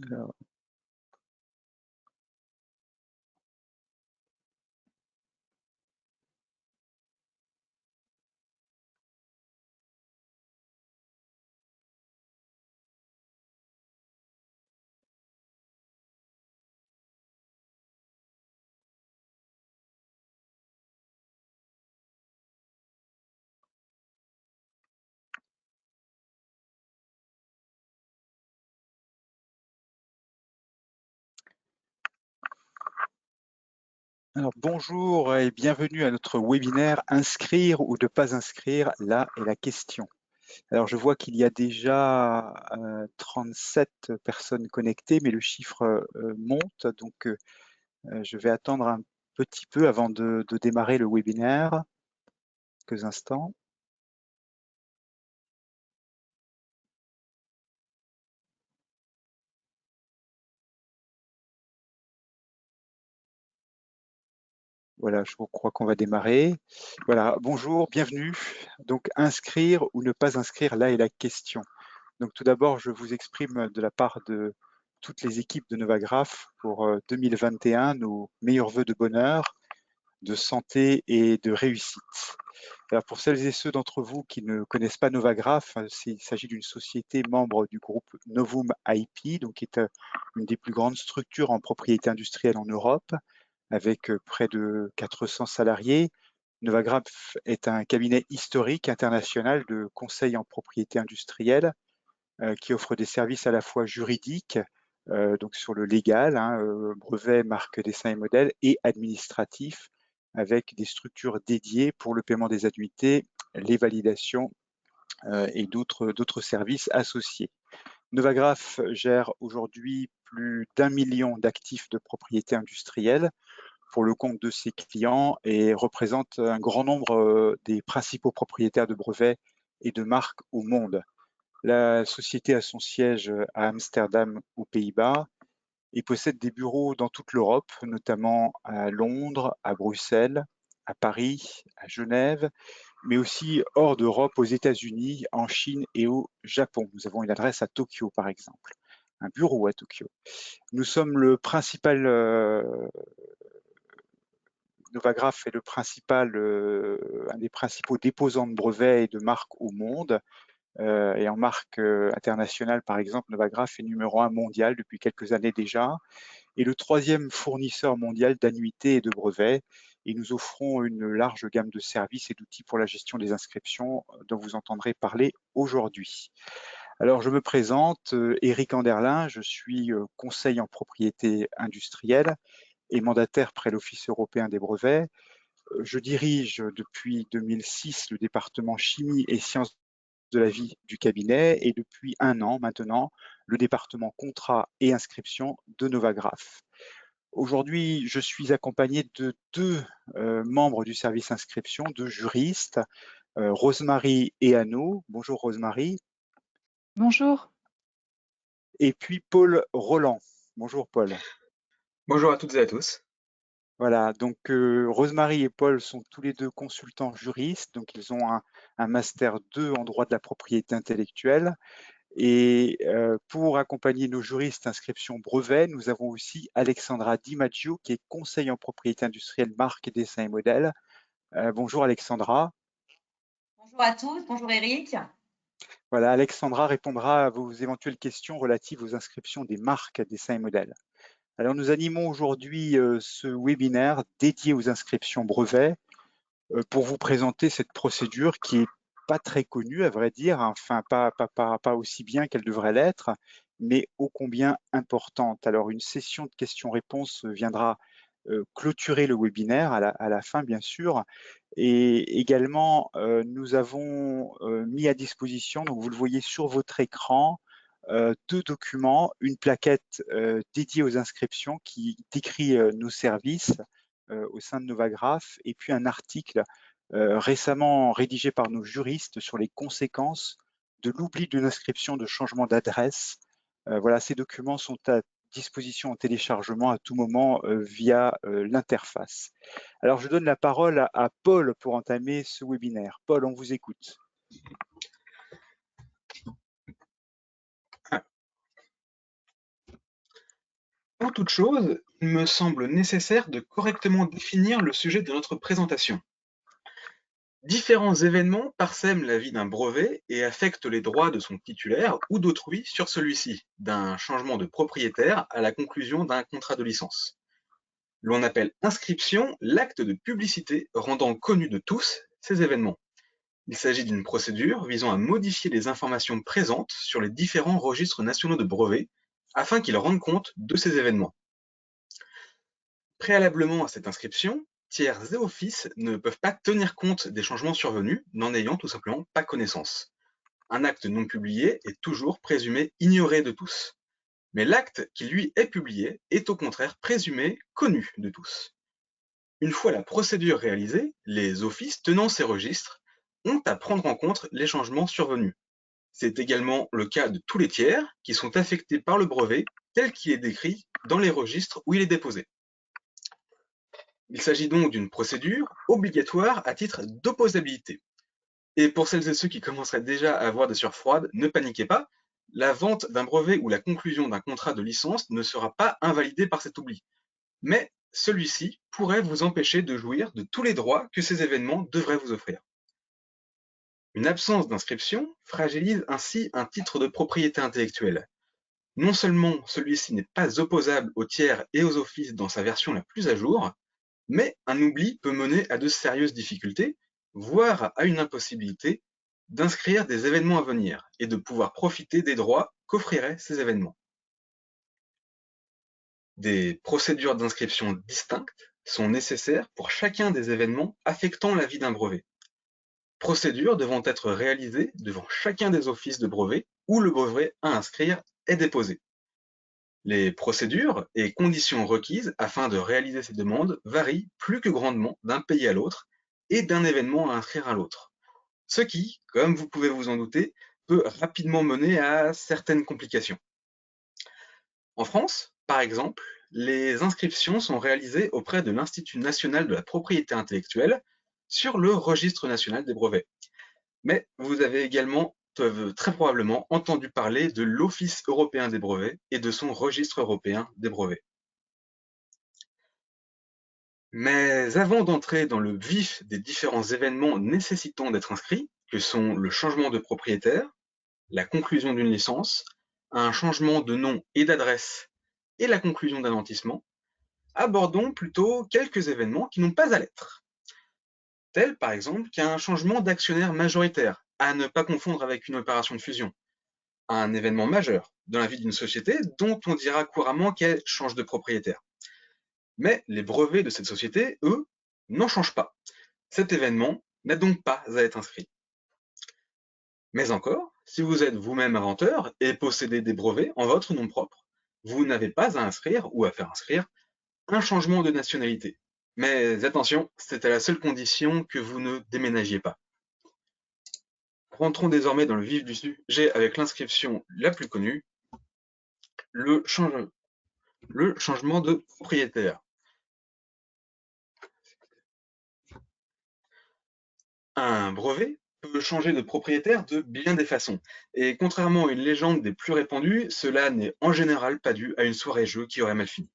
Alors, bonjour et bienvenue à notre webinaire Inscrire ou ne pas inscrire, là est la question. Alors je vois qu'il y a déjà 37 personnes connectées, mais le chiffre monte, donc je vais attendre un petit peu avant de démarrer le webinaire, quelques instants. Voilà, je crois qu'on va démarrer. Voilà, bonjour, bienvenue. Donc inscrire ou ne pas inscrire, là est la question. Donc tout d'abord, je vous exprime de la part de toutes les équipes de Novagraph pour 2021 nos meilleurs vœux de bonheur, de santé et de réussite. Alors pour celles et ceux d'entre vous qui ne connaissent pas Novagraph, il s'agit d'une société membre du groupe Novum IP, donc qui est une des plus grandes structures en propriété industrielle en Europe, avec près de 400 salariés. Novagraph est un cabinet historique international de conseil en propriété industrielle qui offre des services à la fois juridiques, donc sur le légal, brevet, marque, dessin et modèle, et administratif, avec des structures dédiées pour le paiement des annuités, les validations et d'autres services associés. Novagraph gère aujourd'hui plus d'1 million d'actifs de propriété industrielle pour le compte de ses clients et représente un grand nombre des principaux propriétaires de brevets et de marques au monde. La société a son siège à Amsterdam, aux Pays-Bas, et possède des bureaux dans toute l'Europe, notamment à Londres, à Bruxelles, à Paris, à Genève, mais aussi hors d'Europe, aux États-Unis, en Chine et au Japon. Nous avons une adresse à Tokyo, par exemple, un bureau à Tokyo. Nous sommes le principal, Novagraph est un des principaux déposants de brevets et de marques au monde. Et en marque internationale, par exemple, Novagraph est numéro 1 mondial depuis quelques années déjà, et le troisième fournisseur mondial d'annuités et de brevets. Et nous offrons une large gamme de services et d'outils pour la gestion des inscriptions dont vous entendrez parler aujourd'hui. Alors, je me présente, Éric Anderlin, je suis conseil en propriété industrielle et mandataire près l'Office européen des brevets. Je dirige depuis 2006 le département chimie et sciences de la vie du cabinet et depuis 1 an maintenant, le département contrat et inscription de Novagraph. Aujourd'hui, je suis accompagné de 2 membres du service inscription, 2 juristes, Rosemary et Anno. Bonjour Rosemary. Bonjour. Et puis Paul Roland. Bonjour Paul. Bonjour à toutes et à tous. Voilà, donc Rosemary et Paul sont tous les 2 consultants juristes, donc ils ont un master 2 en droit de la propriété intellectuelle. Et pour accompagner nos juristes inscription brevet, nous avons aussi Alexandra Di Maggio, qui est conseil en propriété industrielle, marque, dessin et modèle. Bonjour Alexandra. Bonjour à tous, bonjour Eric. Voilà, Alexandra répondra à vos éventuelles questions relatives aux inscriptions des marques, dessins et modèles. Alors nous animons aujourd'hui ce webinaire dédié aux inscriptions brevets pour vous présenter cette procédure qui est pas très connue, à vrai dire, enfin pas aussi bien qu'elle devrait l'être, mais ô combien importante. Alors une session de questions-réponses viendra clôturer le webinaire à la fin, bien sûr. Et également, nous avons mis à disposition, donc vous le voyez sur votre écran, 2 documents, une plaquette dédiée aux inscriptions qui décrit nos services au sein de Novagraph, et puis un article récemment rédigé par nos juristes sur les conséquences de l'oubli d'une inscription de changement d'adresse. Voilà, ces documents sont à disposition en téléchargement à tout moment via l'interface. Alors, je donne la parole à Paul pour entamer ce webinaire. Paul, on vous écoute. toute chose, il me semble nécessaire de correctement définir le sujet de notre présentation. Différents événements parsèment la vie d'un brevet et affectent les droits de son titulaire ou d'autrui sur celui-ci, d'un changement de propriétaire à la conclusion d'un contrat de licence. L'on appelle inscription l'acte de publicité rendant connu de tous ces événements. Il s'agit d'une procédure visant à modifier les informations présentes sur les différents registres nationaux de brevets afin qu'ils rendent compte de ces événements. Préalablement à cette inscription, tiers et offices ne peuvent pas tenir compte des changements survenus, n'en ayant tout simplement pas connaissance. Un acte non publié est toujours présumé ignoré de tous. Mais l'acte qui lui est publié est au contraire présumé connu de tous. Une fois la procédure réalisée, les offices tenant ces registres ont à prendre en compte les changements survenus. C'est également le cas de tous les tiers qui sont affectés par le brevet tel qu'il est décrit dans les registres où il est déposé. Il s'agit donc d'une procédure obligatoire à titre d'opposabilité. Et pour celles et ceux qui commenceraient déjà à avoir des sueurs froides, ne paniquez pas, la vente d'un brevet ou la conclusion d'un contrat de licence ne sera pas invalidée par cet oubli. Mais celui-ci pourrait vous empêcher de jouir de tous les droits que ces événements devraient vous offrir. Une absence d'inscription fragilise ainsi un titre de propriété intellectuelle. Non seulement celui-ci n'est pas opposable aux tiers et aux offices dans sa version la plus à jour, mais un oubli peut mener à de sérieuses difficultés, voire à une impossibilité, d'inscrire des événements à venir et de pouvoir profiter des droits qu'offriraient ces événements. Des procédures d'inscription distinctes sont nécessaires pour chacun des événements affectant la vie d'un brevet. Procédures devant être réalisées devant chacun des offices de brevet où le brevet à inscrire est déposé. Les procédures et conditions requises afin de réaliser ces demandes varient plus que grandement d'un pays à l'autre et d'un événement à inscrire à l'autre. Ce qui, comme vous pouvez vous en douter, peut rapidement mener à certaines complications. En France, par exemple, les inscriptions sont réalisées auprès de l'Institut national de la propriété intellectuelle sur le registre national des brevets. Mais vous avez également très probablement entendu parler de l'Office européen des brevets et de son registre européen des brevets. Mais avant d'entrer dans le vif des différents événements nécessitant d'être inscrits, que sont le changement de propriétaire, la conclusion d'une licence, un changement de nom et d'adresse et la conclusion d'un nantissement, abordons plutôt quelques événements qui n'ont pas à l'être, tels par exemple qu'un changement d'actionnaire majoritaire, à ne pas confondre avec une opération de fusion, un événement majeur dans la vie d'une société dont on dira couramment qu'elle change de propriétaire. Mais les brevets de cette société, eux, n'en changent pas. Cet événement n'a donc pas à être inscrit. Mais encore, si vous êtes vous-même inventeur et possédez des brevets en votre nom propre, vous n'avez pas à inscrire ou à faire inscrire un changement de nationalité. Mais attention, c'est à la seule condition que vous ne déménagiez pas. Rentrons désormais dans le vif du sujet avec l'inscription la plus connue, le changement de propriétaire. Un brevet peut changer de propriétaire de bien des façons, et contrairement à une légende des plus répandues, cela n'est en général pas dû à une soirée-jeu qui aurait mal fini.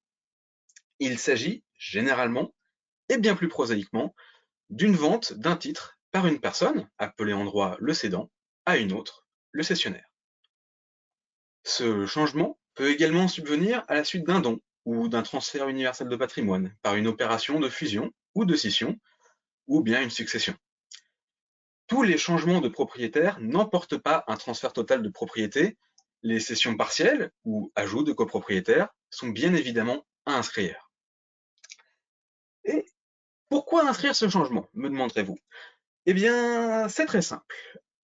Il s'agit, généralement, et bien plus prosaïquement, d'une vente d'un titre par une personne, appelée en droit le cédant, à une autre, le cessionnaire. Ce changement peut également subvenir à la suite d'un don ou d'un transfert universel de patrimoine par une opération de fusion ou de scission, ou bien une succession. Tous les changements de propriétaire n'emportent pas un transfert total de propriété. Les cessions partielles ou ajouts de copropriétaires sont bien évidemment à inscrire. Et pourquoi inscrire ce changement, me demanderez-vous? Eh bien, c'est très simple.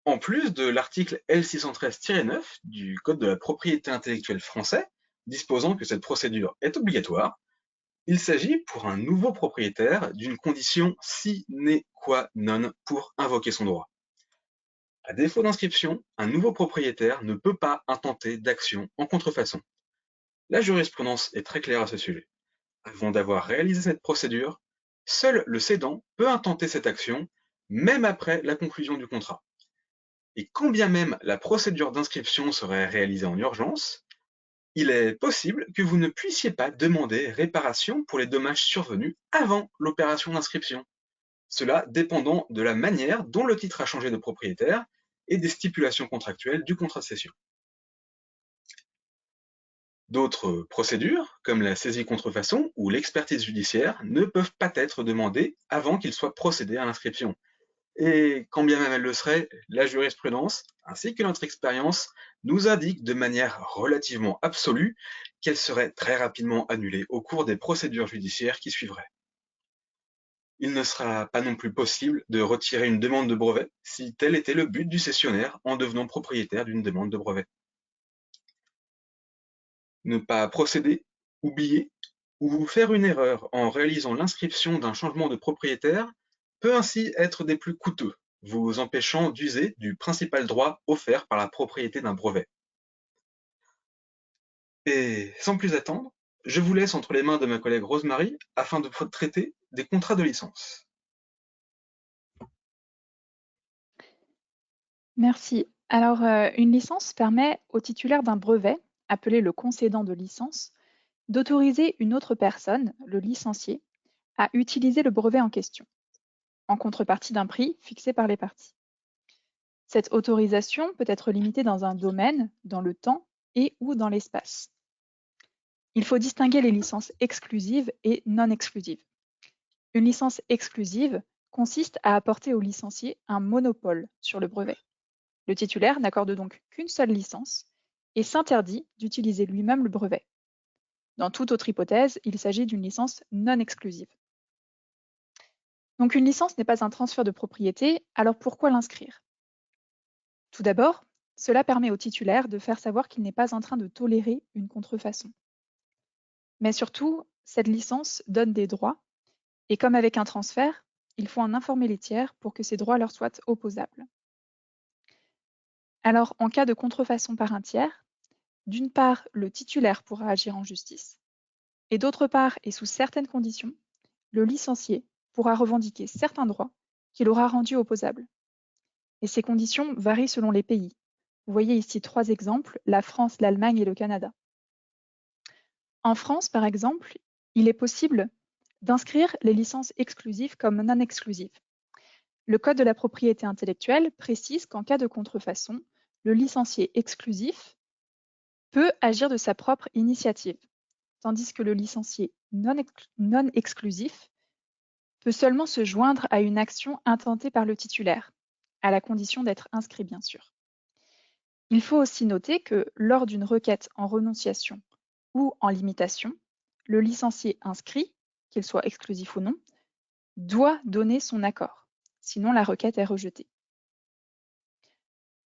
En plus de l'article L613-9 du Code de la propriété intellectuelle français, disposant que cette procédure est obligatoire, il s'agit pour un nouveau propriétaire d'une condition sine qua non pour invoquer son droit. À défaut d'inscription, un nouveau propriétaire ne peut pas intenter d'action en contrefaçon. La jurisprudence est très claire à ce sujet. Avant d'avoir réalisé cette procédure, seul le cédant peut intenter cette action, même après la conclusion du contrat. Et quand bien même la procédure d'inscription serait réalisée en urgence, il est possible que vous ne puissiez pas demander réparation pour les dommages survenus avant l'opération d'inscription. Cela dépendant de la manière dont le titre a changé de propriétaire et des stipulations contractuelles du contrat de cession. D'autres procédures, comme la saisie contrefaçon ou l'expertise judiciaire, ne peuvent pas être demandées avant qu'il soit procédé à l'inscription. Et quand bien même elle le serait, la jurisprudence, ainsi que notre expérience, nous indiquent de manière relativement absolue qu'elle serait très rapidement annulée au cours des procédures judiciaires qui suivraient. Il ne sera pas non plus possible de retirer une demande de brevet si tel était le but du cessionnaire en devenant propriétaire d'une demande de brevet. Ne pas procéder, oublier ou faire une erreur en réalisant l'inscription d'un changement de propriétaire peut ainsi être des plus coûteux, vous empêchant d'user du principal droit offert par la propriété d'un brevet. Et sans plus attendre, je vous laisse entre les mains de ma collègue Rosemary afin de traiter des contrats de licence. Merci. Alors, une licence permet au titulaire d'un brevet, appelé le concédant de licence, d'autoriser une autre personne, le licencié, à utiliser le brevet en question, en contrepartie d'un prix fixé par les parties. Cette autorisation peut être limitée dans un domaine, dans le temps et ou dans l'espace. Il faut distinguer les licences exclusives et non exclusives. Une licence exclusive consiste à apporter au licencié un monopole sur le brevet. Le titulaire n'accorde donc qu'une seule licence et s'interdit d'utiliser lui-même le brevet. Dans toute autre hypothèse, il s'agit d'une licence non exclusive. Donc une licence n'est pas un transfert de propriété, alors pourquoi l'inscrire? Tout d'abord, cela permet au titulaire de faire savoir qu'il n'est pas en train de tolérer une contrefaçon. Mais surtout, cette licence donne des droits, et comme avec un transfert, il faut en informer les tiers pour que ces droits leur soient opposables. Alors, en cas de contrefaçon par un tiers, d'une part, le titulaire pourra agir en justice, et d'autre part, et sous certaines conditions, le licencié pourra revendiquer certains droits qu'il aura rendus opposables. Et ces conditions varient selon les pays. Vous voyez ici 3 exemples, la France, l'Allemagne et le Canada. En France, par exemple, il est possible d'inscrire les licences exclusives comme non exclusives. Le Code de la propriété intellectuelle précise qu'en cas de contrefaçon, le licencié exclusif peut agir de sa propre initiative, tandis que le licencié non exclusif peut seulement se joindre à une action intentée par le titulaire, à la condition d'être inscrit bien sûr. Il faut aussi noter que lors d'une requête en renonciation ou en limitation, le licencié inscrit, qu'il soit exclusif ou non, doit donner son accord, sinon la requête est rejetée.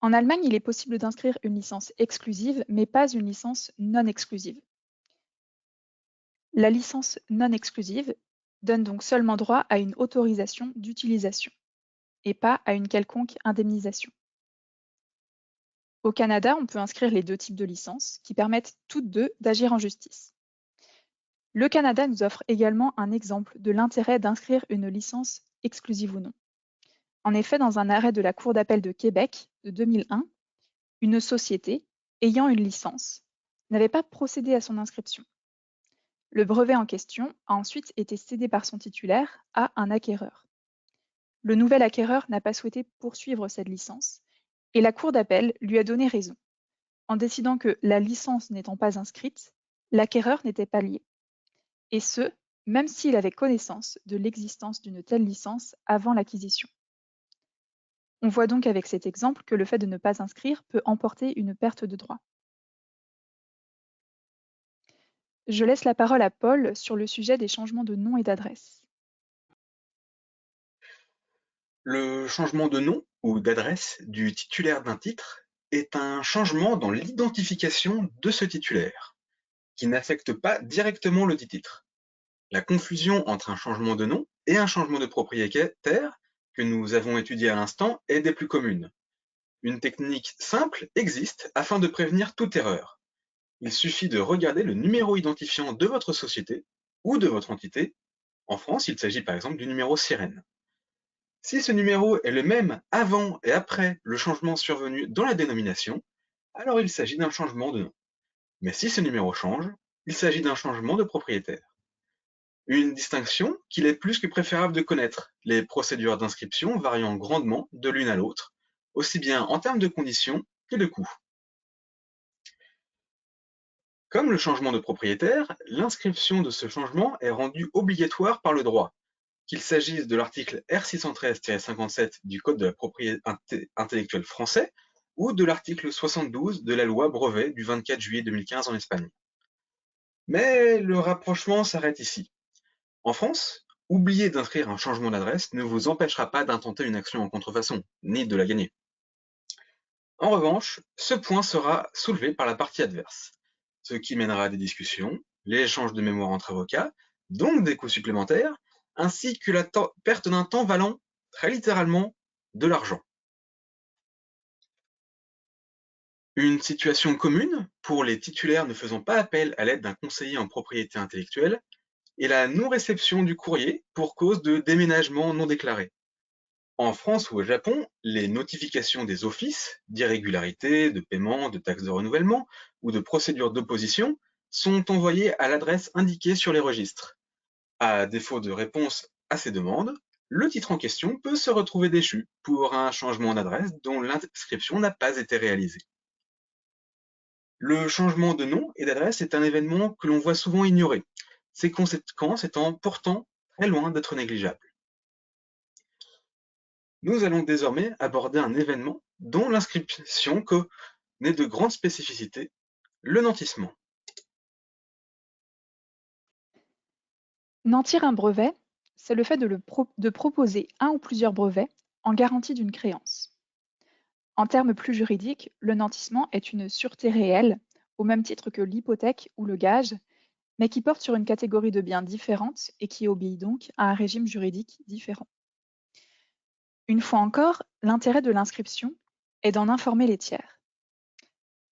En Allemagne, il est possible d'inscrire une licence exclusive, mais pas une licence non exclusive. La licence non exclusive donne donc seulement droit à une autorisation d'utilisation et pas à une quelconque indemnisation. Au Canada, on peut inscrire les 2 types de licences qui permettent toutes deux d'agir en justice. Le Canada nous offre également un exemple de l'intérêt d'inscrire une licence exclusive ou non. En effet, dans un arrêt de la Cour d'appel de Québec de 2001, une société ayant une licence n'avait pas procédé à son inscription. Le brevet en question a ensuite été cédé par son titulaire à un acquéreur. Le nouvel acquéreur n'a pas souhaité poursuivre cette licence et la Cour d'appel lui a donné raison, en décidant que la licence n'étant pas inscrite, l'acquéreur n'était pas lié. Et ce, même s'il avait connaissance de l'existence d'une telle licence avant l'acquisition. On voit donc avec cet exemple que le fait de ne pas inscrire peut emporter une perte de droit. Je laisse la parole à Paul sur le sujet des changements de nom et d'adresse. Le changement de nom ou d'adresse du titulaire d'un titre est un changement dans l'identification de ce titulaire, qui n'affecte pas directement le dit titre. La confusion entre un changement de nom et un changement de propriétaire, que nous avons étudié à l'instant, est des plus communes. Une technique simple existe afin de prévenir toute erreur. Il suffit de regarder le numéro identifiant de votre société ou de votre entité. En France, il s'agit par exemple du numéro SIREN. Si ce numéro est le même avant et après le changement survenu dans la dénomination, alors il s'agit d'un changement de nom. Mais si ce numéro change, il s'agit d'un changement de propriétaire. Une distinction qu'il est plus que préférable de connaître, les procédures d'inscription variant grandement de l'une à l'autre, aussi bien en termes de conditions que de coûts. Comme le changement de propriétaire, l'inscription de ce changement est rendue obligatoire par le droit, qu'il s'agisse de l'article R613-57 du Code de la propriété intellectuelle français ou de l'article 72 de la loi Brevet du 24 juillet 2015 en Espagne. Mais le rapprochement s'arrête ici. En France, oublier d'inscrire un changement d'adresse ne vous empêchera pas d'intenter une action en contrefaçon, ni de la gagner. En revanche, ce point sera soulevé par la partie adverse, ce qui mènera à des discussions, l'échange de mémoire entre avocats, donc des coûts supplémentaires, ainsi que la perte d'un temps valant, très littéralement, de l'argent. Une situation commune, pour les titulaires ne faisant pas appel à l'aide d'un conseiller en propriété intellectuelle, est la non-réception du courrier pour cause de déménagement non déclaré. En France ou au Japon, les notifications des offices, d'irrégularité, de paiement, de taxes de renouvellement ou de procédures d'opposition sont envoyées à l'adresse indiquée sur les registres. À défaut de réponse à ces demandes, le titre en question peut se retrouver déchu pour un changement d'adresse dont l'inscription n'a pas été réalisée. Le changement de nom et d'adresse est un événement que l'on voit souvent ignoré, ses conséquences étant pourtant très loin d'être négligeables. Nous allons désormais aborder un événement dont l'inscription connaît de grandes spécificités, le nantissement. Nantir un brevet, c'est le fait de proposer un ou plusieurs brevets en garantie d'une créance. En termes plus juridiques, le nantissement est une sûreté réelle, au même titre que l'hypothèque ou le gage, mais qui porte sur une catégorie de biens différente et qui obéit donc à un régime juridique différent. Une fois encore, l'intérêt de l'inscription est d'en informer les tiers,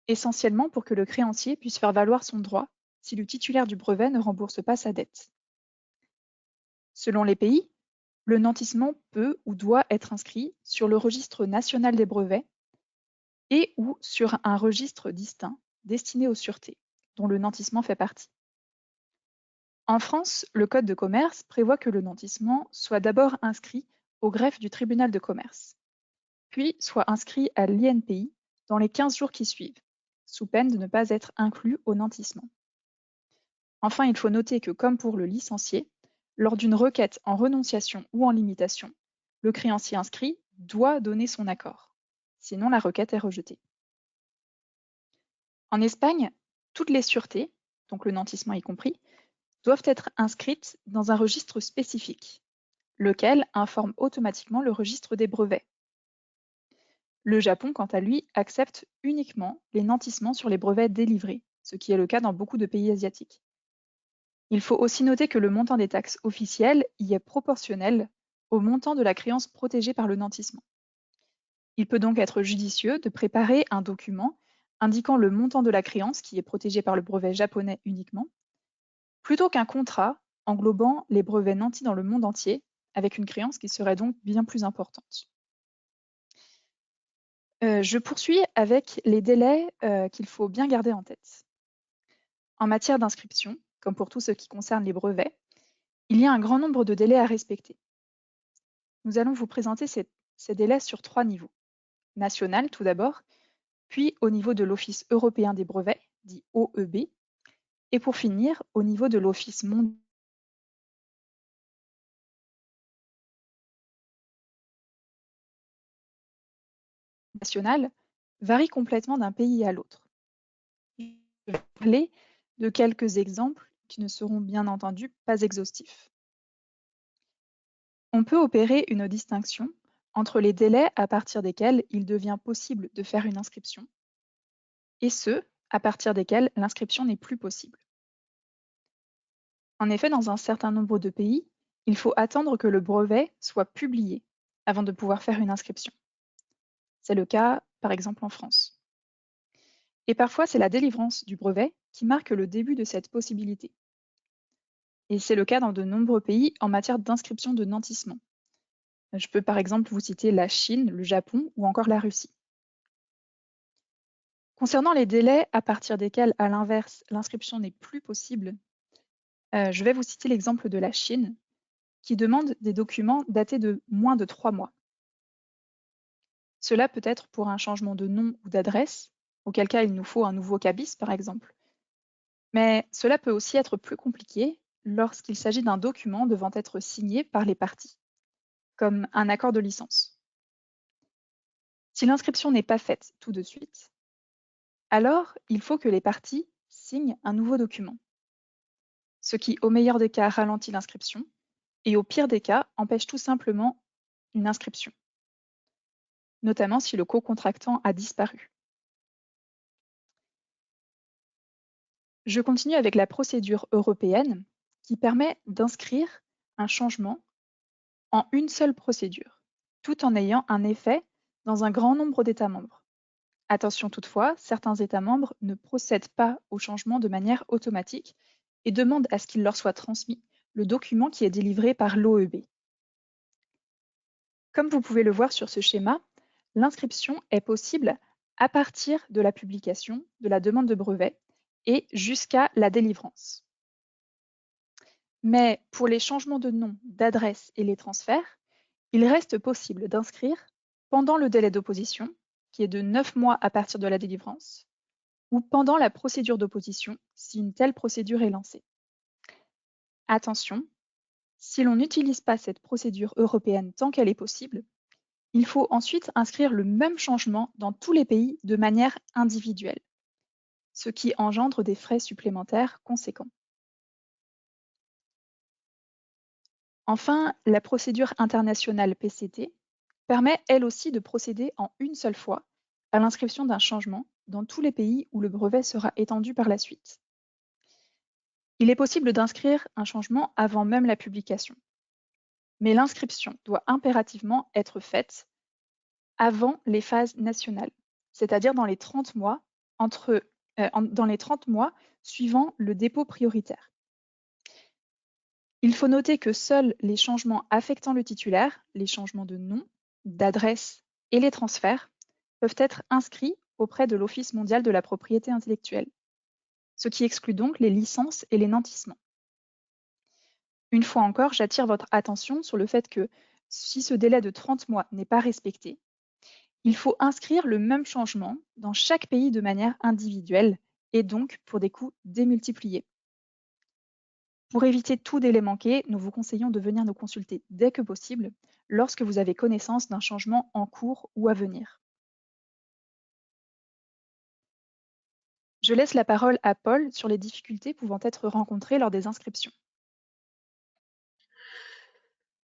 essentiellement pour que le créancier puisse faire valoir son droit si le titulaire du brevet ne rembourse pas sa dette. Selon les pays, le nantissement peut ou doit être inscrit sur le registre national des brevets et ou sur un registre distinct destiné aux sûretés, dont le nantissement fait partie. En France, le Code de commerce prévoit que le nantissement soit d'abord inscrit au greffe du tribunal de commerce, puis soit inscrit à l'INPI dans les 15 jours qui suivent, sous peine de ne pas être inclus au nantissement. Enfin, il faut noter que, comme pour le licencié, lors d'une requête en renonciation ou en limitation, le créancier inscrit doit donner son accord, sinon la requête est rejetée. En Espagne, toutes les sûretés, donc le nantissement y compris, doivent être inscrites dans un registre spécifique, lequel informe automatiquement le registre des brevets. Le Japon, quant à lui, accepte uniquement les nantissements sur les brevets délivrés, ce qui est le cas dans beaucoup de pays asiatiques. Il faut aussi noter que le montant des taxes officielles y est proportionnel au montant de la créance protégée par le nantissement. Il peut donc être judicieux de préparer un document indiquant le montant de la créance qui est protégée par le brevet japonais uniquement, plutôt qu'un contrat englobant les brevets nantis dans le monde entier, avec une créance qui serait donc bien plus importante. Je poursuis avec les délais qu'il faut bien garder en tête. En matière d'inscription, comme pour tout ce qui concerne les brevets, il y a un grand nombre de délais à respecter. Nous allons vous présenter ces délais sur 3 niveaux. National tout d'abord, puis au niveau de l'Office européen des brevets, dit OEB, et pour finir au niveau de l'Office mondial national, varie complètement d'un pays à l'autre. Je vais vous parler de quelques exemples qui ne seront bien entendu pas exhaustifs. On peut opérer une distinction entre les délais à partir desquels il devient possible de faire une inscription et ceux à partir desquels l'inscription n'est plus possible. En effet, dans un certain nombre de pays, il faut attendre que le brevet soit publié avant de pouvoir faire une inscription. C'est le cas, par exemple, en France. Et parfois, c'est la délivrance du brevet qui marque le début de cette possibilité. Et c'est le cas dans de nombreux pays en matière d'inscription de nantissement. Je peux par exemple vous citer la Chine, le Japon ou encore la Russie. Concernant les délais à partir desquels, à l'inverse, l'inscription n'est plus possible, je vais vous citer l'exemple de la Chine, qui demande des documents datés de moins de 3 mois. Cela peut être pour un changement de nom ou d'adresse, auquel cas il nous faut un nouveau cabis par exemple. Mais cela peut aussi être plus compliqué lorsqu'il s'agit d'un document devant être signé par les parties, comme un accord de licence. Si l'inscription n'est pas faite tout de suite, alors il faut que les parties signent un nouveau document, ce qui au meilleur des cas ralentit l'inscription et au pire des cas empêche tout simplement une inscription, notamment si le co-contractant a disparu. Je continue avec la procédure européenne qui permet d'inscrire un changement en une seule procédure, tout en ayant un effet dans un grand nombre d'États membres. Attention toutefois, certains États membres ne procèdent pas au changement de manière automatique et demandent à ce qu'il leur soit transmis le document qui est délivré par l'OEB. Comme vous pouvez le voir sur ce schéma, l'inscription est possible à partir de la publication de la demande de brevet et jusqu'à la délivrance. Mais pour les changements de nom, d'adresse et les transferts, il reste possible d'inscrire pendant le délai d'opposition, qui est de 9 mois à partir de la délivrance, ou pendant la procédure d'opposition, si une telle procédure est lancée. Attention, si l'on n'utilise pas cette procédure européenne tant qu'elle est possible, il faut ensuite inscrire le même changement dans tous les pays de manière individuelle, ce qui engendre des frais supplémentaires conséquents. Enfin, la procédure internationale PCT permet elle aussi de procéder en une seule fois à l'inscription d'un changement dans tous les pays où le brevet sera étendu par la suite. Il est possible d'inscrire un changement avant même la publication, mais l'inscription doit impérativement être faite avant les phases nationales, c'est-à-dire dans les 30 mois, dans les 30 mois suivant le dépôt prioritaire. Il faut noter que seuls les changements affectant le titulaire, les changements de nom, d'adresse et les transferts peuvent être inscrits auprès de l'Office mondial de la propriété intellectuelle, ce qui exclut donc les licences et les nantissements. Une fois encore, j'attire votre attention sur le fait que si ce délai de 30 mois n'est pas respecté, il faut inscrire le même changement dans chaque pays de manière individuelle et donc pour des coûts démultipliés. Pour éviter tout délai manqué, nous vous conseillons de venir nous consulter dès que possible lorsque vous avez connaissance d'un changement en cours ou à venir. Je laisse la parole à Paul sur les difficultés pouvant être rencontrées lors des inscriptions.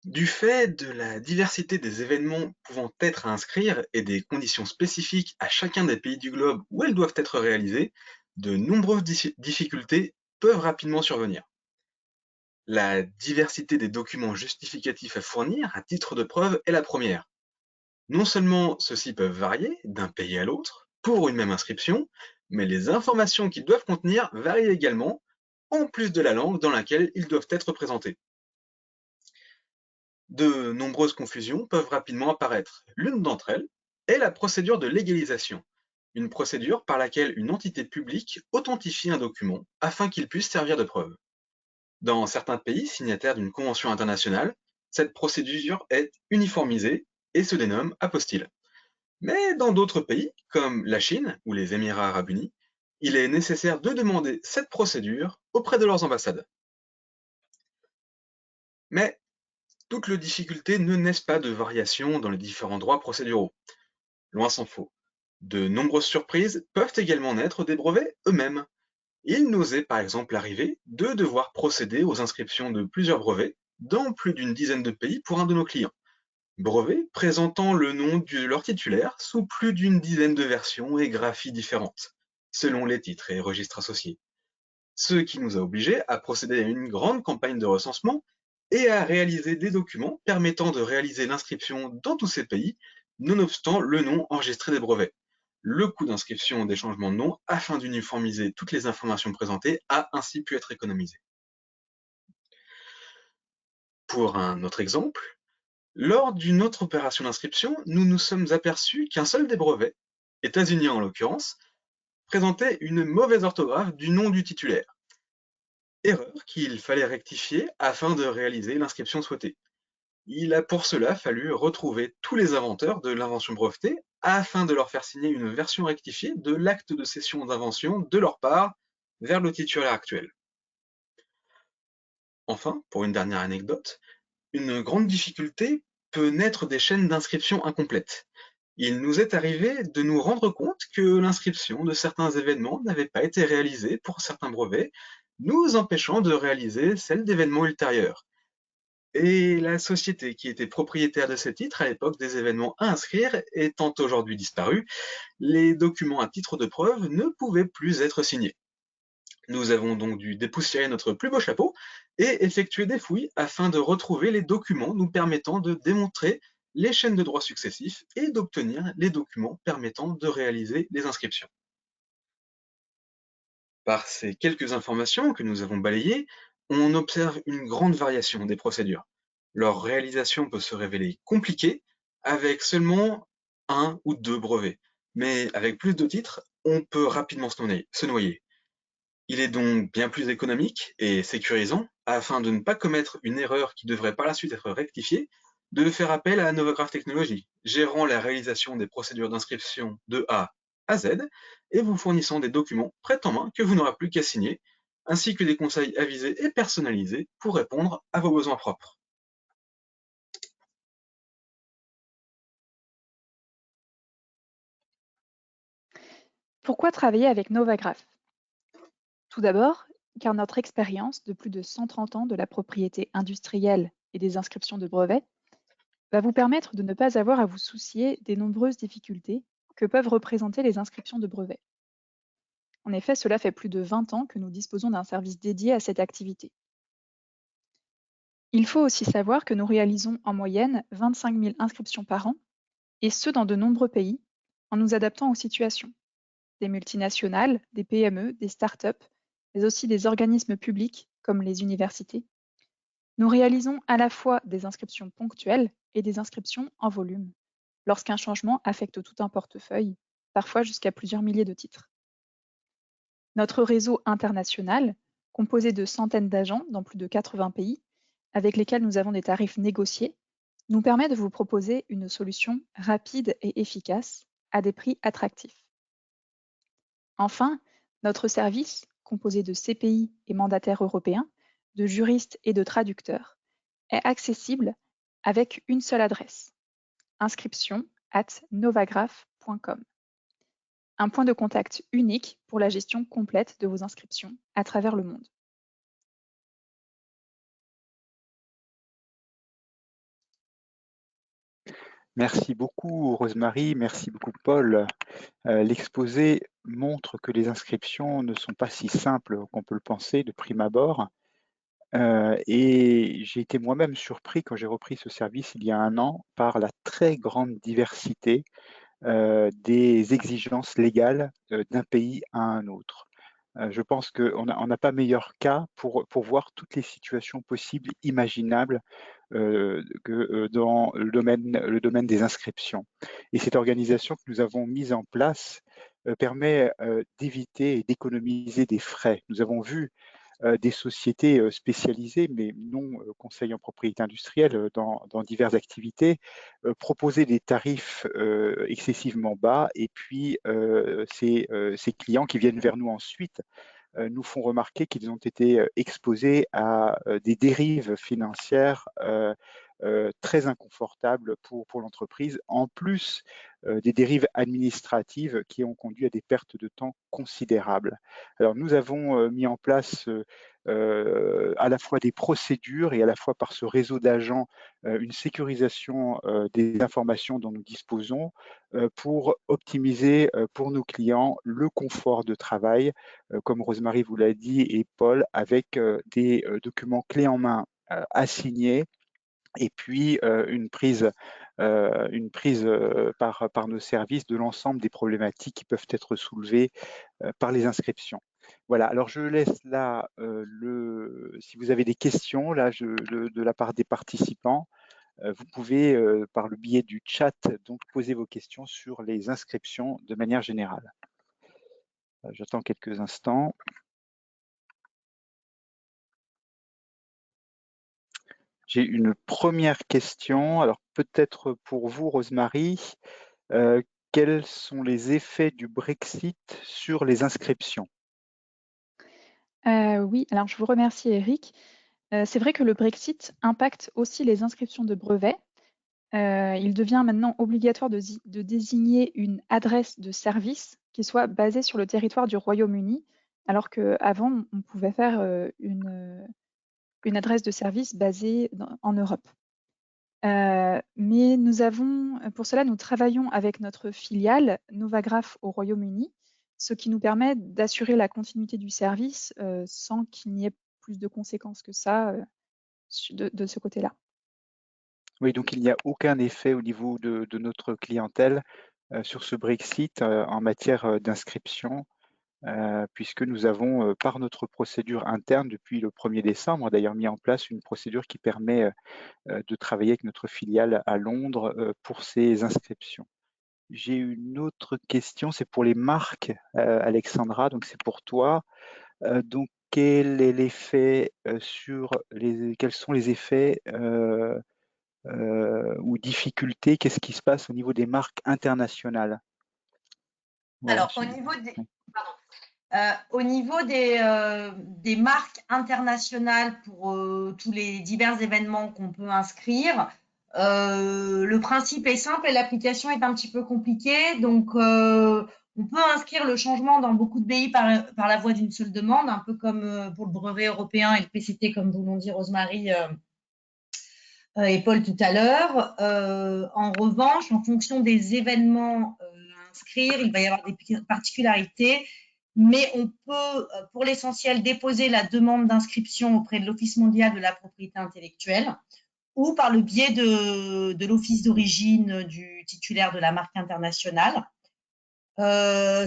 Du fait de la diversité des événements pouvant être à inscrire et des conditions spécifiques à chacun des pays du globe où elles doivent être réalisées, de nombreuses difficultés peuvent rapidement survenir. La diversité des documents justificatifs à fournir à titre de preuve est la première. Non seulement ceux-ci peuvent varier d'un pays à l'autre pour une même inscription, mais les informations qu'ils doivent contenir varient également, en plus de la langue dans laquelle ils doivent être présentés. De nombreuses confusions peuvent rapidement apparaître. L'une d'entre elles est la procédure de légalisation, une procédure par laquelle une entité publique authentifie un document afin qu'il puisse servir de preuve. Dans certains pays signataires d'une convention internationale, cette procédure est uniformisée et se dénomme apostille. Mais dans d'autres pays, comme la Chine ou les Émirats arabes unis, il est nécessaire de demander cette procédure auprès de leurs ambassades. Mais toutes les difficultés ne naissent pas de variations dans les différents droits procéduraux. Loin s'en faut. De nombreuses surprises peuvent également naître des brevets eux-mêmes. Il nous est par exemple arrivé de devoir procéder aux inscriptions de plusieurs brevets dans plus d'une dizaine de pays pour un de nos clients. Brevets présentant le nom de leur titulaire sous plus d'une dizaine de versions et graphies différentes, selon les titres et registres associés. Ce qui nous a obligés à procéder à une grande campagne de recensement et à réaliser des documents permettant de réaliser l'inscription dans tous ces pays, nonobstant le nom enregistré des brevets. Le coût d'inscription des changements de nom afin d'uniformiser toutes les informations présentées a ainsi pu être économisé. Pour un autre exemple, lors d'une autre opération d'inscription, nous nous sommes aperçus qu'un seul des brevets, états-unien en l'occurrence, présentait une mauvaise orthographe du nom du titulaire. Erreur qu'il fallait rectifier afin de réaliser l'inscription souhaitée. Il a pour cela fallu retrouver tous les inventeurs de l'invention brevetée afin de leur faire signer une version rectifiée de l'acte de cession d'invention de leur part vers le titulaire actuel. Enfin, pour une dernière anecdote, une grande difficulté peut naître des chaînes d'inscription incomplètes. Il nous est arrivé de nous rendre compte que l'inscription de certains événements n'avait pas été réalisée pour certains brevets, nous empêchant de réaliser celle d'événements ultérieurs. Et la société qui était propriétaire de ces titres à l'époque des événements à inscrire étant aujourd'hui disparue, les documents à titre de preuve ne pouvaient plus être signés. Nous avons donc dû dépoussiérer notre plus beau chapeau et effectuer des fouilles afin de retrouver les documents nous permettant de démontrer les chaînes de droits successifs et d'obtenir les documents permettant de réaliser les inscriptions. Par ces quelques informations que nous avons balayées, on observe une grande variation des procédures. Leur réalisation peut se révéler compliquée avec seulement 1 ou 2 brevets, mais avec plus de titres, on peut rapidement se noyer. Il est donc bien plus économique et sécurisant, afin de ne pas commettre une erreur qui devrait par la suite être rectifiée, de faire appel à Novagraph Technologies, gérant la réalisation des procédures d'inscription de A à Z et vous fournissant des documents prêts en main que vous n'aurez plus qu'à signer, ainsi que des conseils avisés et personnalisés pour répondre à vos besoins propres. Pourquoi travailler avec Novagraph? Tout d'abord, car notre expérience de plus de 130 ans de la propriété industrielle et des inscriptions de brevets va vous permettre de ne pas avoir à vous soucier des nombreuses difficultés que peuvent représenter les inscriptions de brevets. En effet, cela fait plus de 20 ans que nous disposons d'un service dédié à cette activité. Il faut aussi savoir que nous réalisons en moyenne 25 000 inscriptions par an, et ce dans de nombreux pays, en nous adaptant aux situations. Des multinationales, des PME, des start-up, mais aussi des organismes publics comme les universités. Nous réalisons à la fois des inscriptions ponctuelles et des inscriptions en volume, lorsqu'un changement affecte tout un portefeuille, parfois jusqu'à plusieurs milliers de titres. Notre réseau international, composé de centaines d'agents dans plus de 80 pays, avec lesquels nous avons des tarifs négociés, nous permet de vous proposer une solution rapide et efficace à des prix attractifs. Enfin, notre service, composé de CPI et mandataires européens, de juristes et de traducteurs, est accessible avec une seule adresse: inscription@novagraph.com. Un point de contact unique pour la gestion complète de vos inscriptions à travers le monde. Merci beaucoup Rosemary, merci beaucoup Paul. L'exposé montre que les inscriptions ne sont pas si simples qu'on peut le penser de prime abord. Et j'ai été moi-même surpris quand j'ai repris ce service il y a 1 an par la très grande diversité des exigences légales d'un pays à un autre. Je pense qu'on n'a pas meilleur cas pour voir toutes les situations possibles, imaginables que dans le domaine des inscriptions. Et cette organisation que nous avons mise en place permet d'éviter et d'économiser des frais. Nous avons vu des sociétés spécialisées, mais non conseil en propriété industrielle, dans diverses activités, proposer des tarifs excessivement bas, et puis ces clients qui viennent vers nous ensuite nous font remarquer qu'ils ont été exposés à des dérives financières très inconfortables pour l'entreprise, en plus des dérives administratives qui ont conduit à des pertes de temps considérables. Alors nous avons mis en place à la fois des procédures et à la fois par ce réseau d'agents une sécurisation des informations dont nous disposons pour optimiser pour nos clients le confort de travail, comme Rosemary vous l'a dit et Paul, avec des documents clés en main à signer, et puis une prise par nos services de l'ensemble des problématiques qui peuvent être soulevées par les inscriptions. Voilà, alors je laisse là, si vous avez des questions là, de la part des participants, vous pouvez, par le biais du chat, donc poser vos questions sur les inscriptions de manière générale. J'attends quelques instants. J'ai une première question. Alors peut-être pour vous, Rosemary, quels sont les effets du Brexit sur les inscriptions? Oui, alors je vous remercie Eric. C'est vrai que le Brexit impacte aussi les inscriptions de brevets. Il devient maintenant obligatoire de désigner une adresse de service qui soit basée sur le territoire du Royaume-Uni, alors qu'avant, on pouvait faire une adresse de service basée en Europe. Mais pour cela, nous travaillons avec notre filiale Novagraph au Royaume-Uni, ce qui nous permet d'assurer la continuité du service sans qu'il n'y ait plus de conséquences que ça de ce côté-là. Oui, donc il n'y a aucun effet au niveau de notre clientèle sur ce Brexit en matière d'inscription, puisque nous avons, par notre procédure interne, depuis le 1er décembre, d'ailleurs mis en place une procédure qui permet de travailler avec notre filiale à Londres pour ces inscriptions. J'ai une autre question, c'est pour les marques, Alexandra, donc c'est pour toi. Donc quel est l'effet quels sont les effets ou difficultés, qu'est-ce qui se passe au niveau des marques internationales? Voilà, Alors, au niveau des marques internationales pour tous les divers événements qu'on peut inscrire, le principe est simple et l'application est un petit peu compliquée. Donc, on peut inscrire le changement dans beaucoup de pays par la voie d'une seule demande, un peu comme pour le brevet européen et le PCT, comme vous l'ont dit Rosemary et Paul tout à l'heure. En revanche, en fonction des événements à inscrire, il va y avoir des particularités, mais on peut, pour l'essentiel, déposer la demande d'inscription auprès de l'Office mondial de la propriété intellectuelle ou par le biais de l'office d'origine du titulaire de la marque internationale.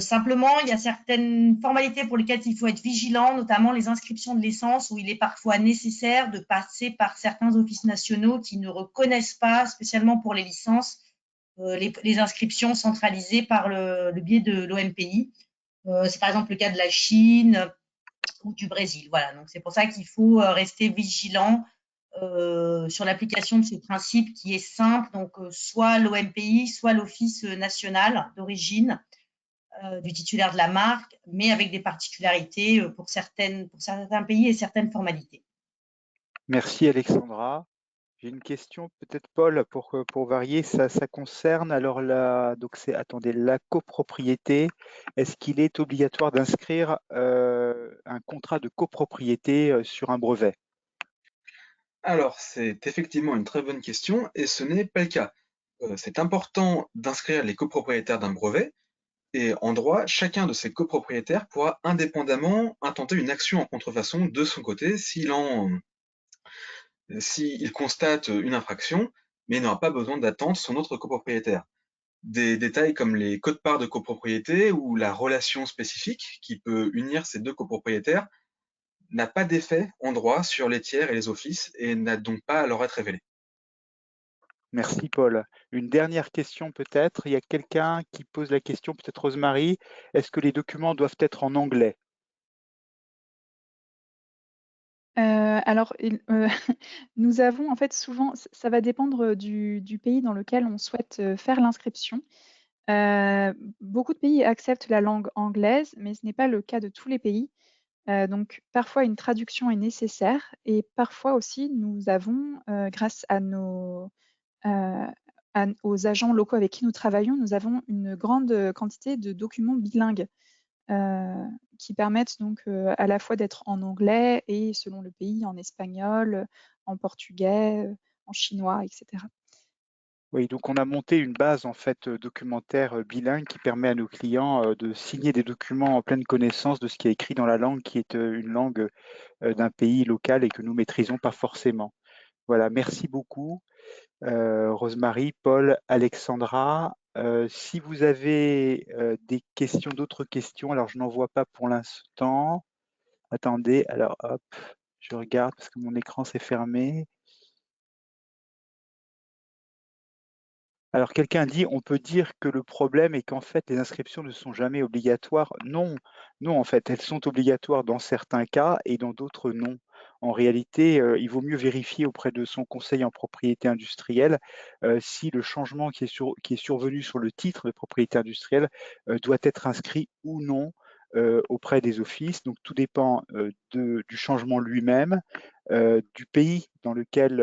Simplement, il y a certaines formalités pour lesquelles il faut être vigilant, notamment les inscriptions de licence, où il est parfois nécessaire de passer par certains offices nationaux qui ne reconnaissent pas, spécialement pour les licences, les inscriptions centralisées par le biais de l'OMPI. C'est par exemple le cas de la Chine ou du Brésil. Voilà, donc c'est pour ça qu'il faut rester vigilant sur l'application de ce principe qui est simple, donc soit l'OMPI, soit l'Office national d'origine du titulaire de la marque, mais avec des particularités pour certains pays et certaines formalités. Merci Alexandra. J'ai une question, peut-être Paul, pour varier, ça concerne alors donc c'est, attendez, la copropriété. Est-ce qu'il est obligatoire d'inscrire un contrat de copropriété sur un brevet? Alors, c'est effectivement une très bonne question et ce n'est pas le cas. C'est important d'inscrire les copropriétaires d'un brevet et en droit, chacun de ces copropriétaires pourra indépendamment intenter une action en contrefaçon de son côté s'il constate une infraction, mais il n'aura pas besoin d'attendre son autre copropriétaire. Des détails comme les codes-parts de copropriété ou la relation spécifique qui peut unir ces deux copropriétaires n'a pas d'effet en droit sur les tiers et les offices et n'a donc pas à leur être révélé. Merci Paul. Une dernière question peut-être. Il y a quelqu'un qui pose la question, peut-être Rosemary. Est-ce que les documents doivent être en anglais? Alors, nous avons en fait souvent, ça va dépendre du pays dans lequel on souhaite faire l'inscription. Beaucoup de pays acceptent la langue anglaise, mais ce n'est pas le cas de tous les pays. Donc parfois une traduction est nécessaire et parfois aussi nous avons, grâce heu, aux agents locaux avec qui nous travaillons, nous avons une grande quantité de documents bilingues, qui permettent donc, à la fois d'être en anglais et selon le pays, en espagnol, en portugais, en chinois et cetera. Oui, donc on a monté une base en fait documentaire bilingue qui permet à nos clients de signer des documents en pleine connaissance de ce qui est écrit dans la langue qui est une langue d'un pays local et que nous maîtrisons pas forcément. Voilà, merci beaucoup Rosemary, Paul, Alexandra. Si vous avez des questions, d'autres questions, alors je n'en vois pas pour l'instant. Attendez, alors hop, je regarde parce que mon écran s'est fermé. Alors quelqu'un dit, on peut dire que le problème est qu'en fait les inscriptions ne sont jamais obligatoires. Non, non en fait, elles sont obligatoires dans certains cas et dans d'autres non. En réalité, il vaut mieux vérifier auprès de son conseil en propriété industrielle si le changement qui est survenu sur le titre de propriété industrielle doit être inscrit ou non auprès des offices. Donc tout dépend du changement lui-même, du pays dans lequel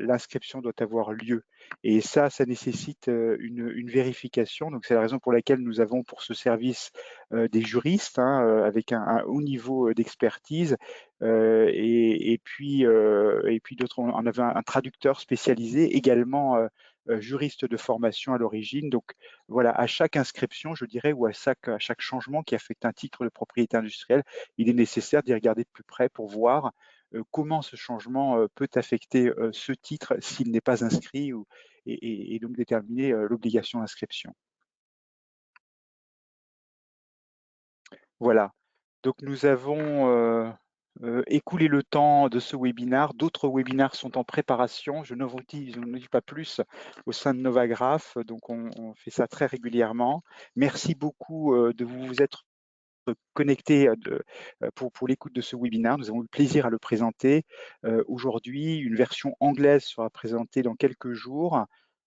l'inscription doit avoir lieu. Et ça nécessite une vérification. Donc, c'est la raison pour laquelle nous avons pour ce service des juristes hein, avec un haut niveau d'expertise. Et puis d'autres, on avait un traducteur spécialisé, également juriste de formation à l'origine. Donc, voilà, à chaque inscription, je dirais, ou à chaque changement qui affecte un titre de propriété industrielle, il est nécessaire d'y regarder de plus près pour voir comment ce changement peut affecter ce titre s'il n'est pas inscrit et donc déterminer l'obligation d'inscription. Voilà, donc nous avons écoulé le temps de ce webinaire. D'autres webinaires sont en préparation. Je ne vous dis pas plus au sein de Novagraph, donc on fait ça très régulièrement. Merci beaucoup de vous être connectés pour l'écoute de ce webinaire. Nous avons eu le plaisir à le présenter aujourd'hui. Une version anglaise sera présentée dans quelques jours.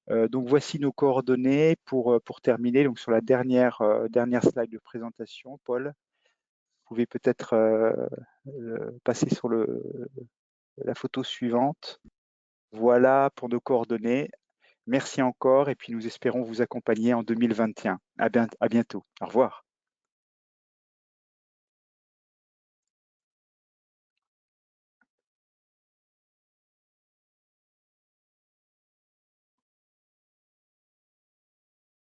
Donc voici nos coordonnées pour terminer. Donc sur la dernière slide de présentation, Paul, vous pouvez peut-être passer sur la photo suivante. Voilà pour nos coordonnées. Merci encore et puis nous espérons vous accompagner en 2021. À bientôt. Au revoir.